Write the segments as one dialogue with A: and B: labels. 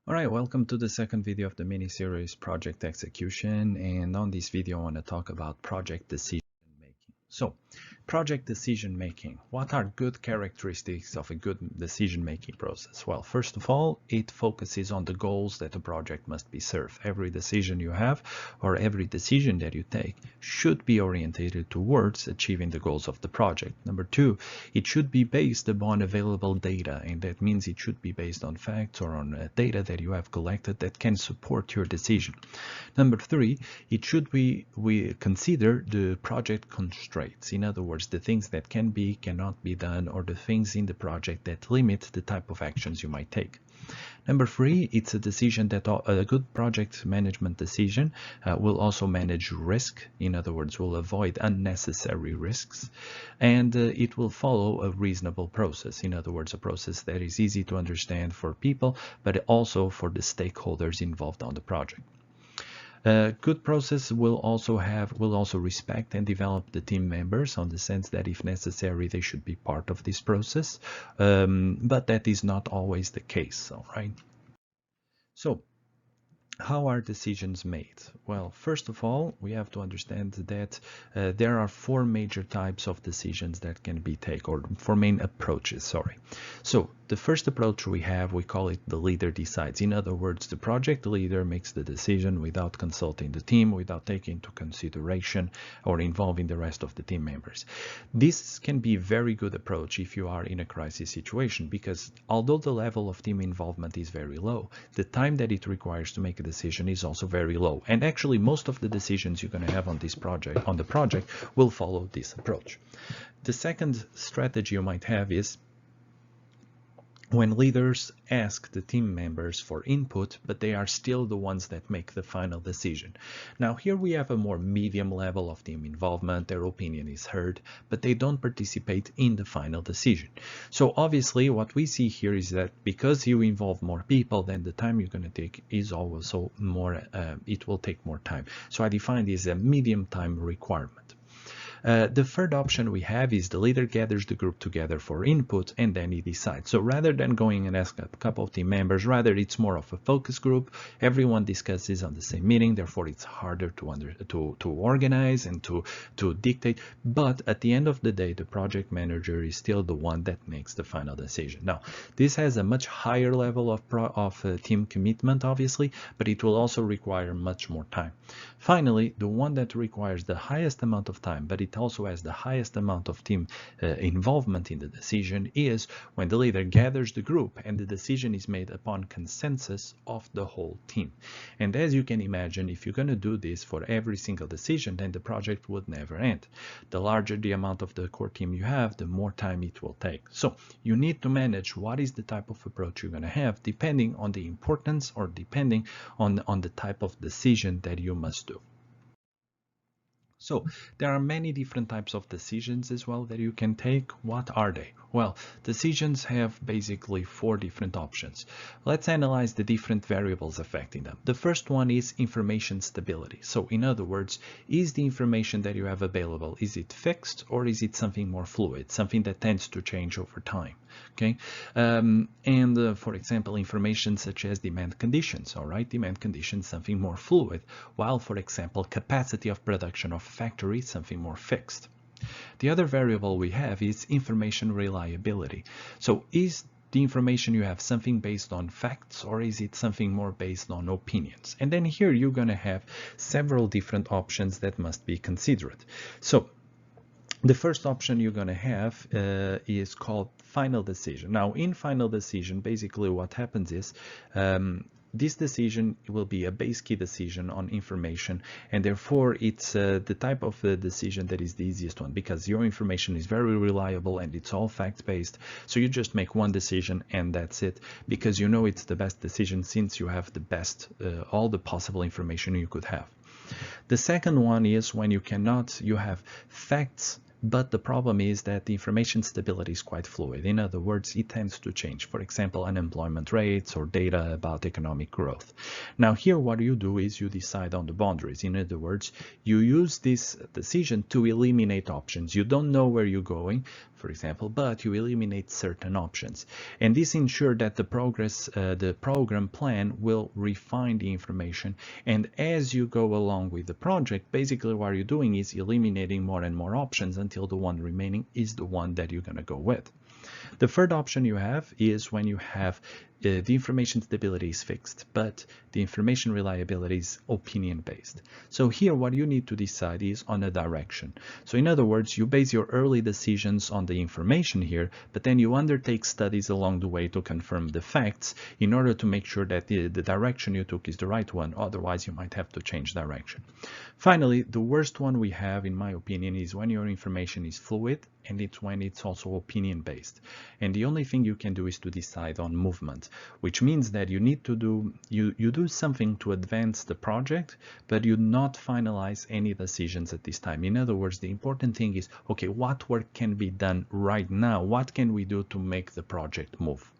A: All right, welcome to the second video of the mini-series Project Execution. And on this video, I want to talk about project decision making. So, project decision making. What are good characteristics of a good decision making process? Well, first of all, it focuses on the goals that a project must be served. Every decision you have or every decision that you take should be oriented towards achieving the goals of the project. Number two, it should be based upon available data, and that means it should be based on facts or on data that you have collected that can support your decision. Number three, it should be we consider the project constraints. In other words, the things that can be, cannot be done, or the things in the project that limit the type of actions you might take. Number three, it's a decision that a good project management decision will also manage risk. In other words, will avoid unnecessary risks, and it will follow a reasonable process. In other words, a process that is easy to understand for people, but also for the stakeholders involved on the project. Good process will also respect and develop the team members on the sense that if necessary they should be part of this process, but that is not always the case. All right. So how are decisions made? Well, first of all, we have to understand that there are four major types of decisions that can be taken, or four main approaches, sorry. So the first approach we call it the leader decides. In other words, the project leader makes the decision without consulting the team, without taking into consideration or involving the rest of the team members. This can be a very good approach if you are in a crisis situation, because although the level of team involvement is very low, the time that it requires to make a decision is also very low. And actually, most of the decisions you're going to have on the project will follow this approach. The second strategy you might have is when leaders ask the team members for input, but they are still the ones that make the final decision. Now here we have a more medium level of team involvement. Their opinion is heard, but they don't participate in the final decision. So obviously what we see here is that because you involve more people, then the time you're going to take is also more, it will take more time. So I define this as a medium time requirement. The third option we have is the leader gathers the group together for input and then he decides. So rather than going and ask a couple of team members, rather it's more of a focus group. Everyone discusses on the same meeting, therefore it's harder to organize and to dictate. But at the end of the day, the project manager is still the one that makes the final decision. Now, this has a much higher level of team commitment, obviously, but it will also require much more time. Finally, the one that requires the highest amount of time, but it also has the highest amount of team involvement in the decision, is when the leader gathers the group and the decision is made upon consensus of the whole team. And as you can imagine, if you're going to do this for every single decision, then the project would never end. The larger the amount of the core team you have, the more time it will take. So you need to manage what is the type of approach you're going to have, depending on the importance or depending on the type of decision that you must do. So there are many different types of decisions as well that you can take. What are they? Well, decisions have basically four different options. Let's analyze the different variables affecting them. The first one is information stability. So in other words, is the information that you have available, is it fixed or is it something more fluid, something that tends to change over time? Okay, for example, information such as demand conditions, all right, demand conditions, something more fluid, while, for example, capacity of production of factory, something more fixed. The other variable we have is information reliability. So is the information you have something based on facts or is it something more based on opinions? And then here you're going to have several different options that must be considered. So the first option you're going to have is called final decision. Now, in final decision, basically what happens is this decision will be a base key decision on information, and therefore it's the type of decision that is the easiest one because your information is very reliable and it's all fact-based. So you just make one decision and that's it, because you know it's the best decision since you have the best, all the possible information you could have. The second one is when you have facts, but the problem is that the information stability is quite fluid. In other words, it tends to change. For example, unemployment rates or data about economic growth. Now here what you do is you decide on the boundaries. In other words, you use this decision to eliminate options. You don't know where you're going. for example, but you eliminate certain options. And this ensures that the program plan will refine the information. And as you go along with the project, basically what you're doing is eliminating more and more options until the one remaining is the one that you're going to go with. The third option you have is when you have the information stability is fixed, but the information reliability is opinion-based. So here what you need to decide is on a direction. So in other words, you base your early decisions on the information here, but then you undertake studies along the way to confirm the facts in order to make sure that the direction you took is the right one. Otherwise, you might have to change direction. Finally, the worst one we have, in my opinion, is when your information is fluid, and it's when it's also opinion-based. And the only thing you can do is to decide on movement, which means that you need to do you do something to advance the project, but you not finalize any decisions at this time. In other words, the important thing is, okay, what work can be done right now? What can we do to make the project move?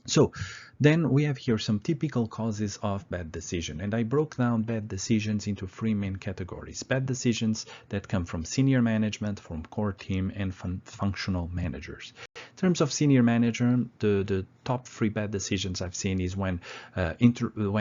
A: So then we have here some typical causes of bad decision, and I broke down bad decisions into three main categories. Bad decisions that come from senior management, from core team, and from functional managers. In terms of senior manager, the top three bad decisions I've seen is when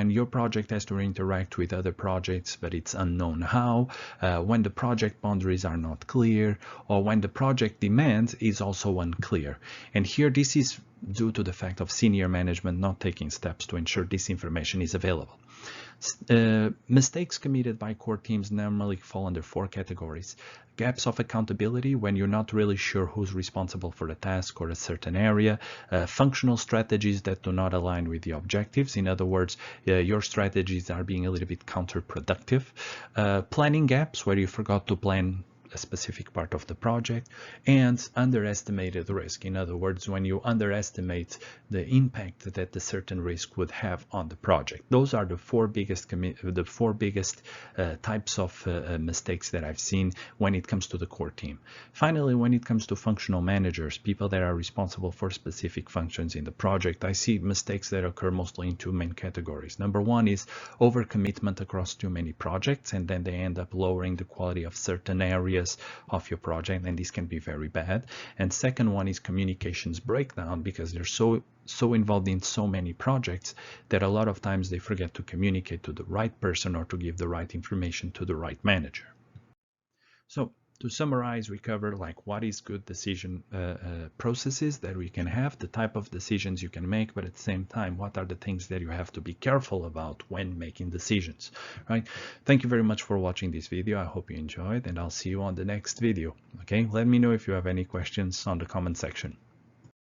A: your project has to interact with other projects, but it's unknown how, when the project boundaries are not clear, or when the project demand is also unclear. And here this is due to the fact of senior management not taking steps to ensure this information is available. Mistakes committed by core teams normally fall under four categories. Gaps of accountability, when you're not really sure who's responsible for the task or a certain area. Functional strategies that do not align with the objectives. In other words, your strategies are being a little bit counterproductive. Planning gaps, where you forgot to plan a specific part of the project, and underestimated risk. In other words, when you underestimate the impact that a certain risk would have on the project. Those are the four biggest types of mistakes that I've seen when it comes to the core team. Finally, when it comes to functional managers, people that are responsible for specific functions in the project, I see mistakes that occur mostly in two main categories. Number one is overcommitment across too many projects, and then they end up lowering the quality of certain areas of your project, and this can be very bad. And second one is communications breakdown, because they're so involved in so many projects that a lot of times they forget to communicate to the right person or to give the right information to the right manager. So to summarize, we cover like what is good decision processes that we can have, the type of decisions you can make, but at the same time, what are the things that you have to be careful about when making decisions, right? Thank you very much for watching this video. I hope you enjoyed, and I'll see you on the next video. Okay, let me know if you have any questions on the comment section.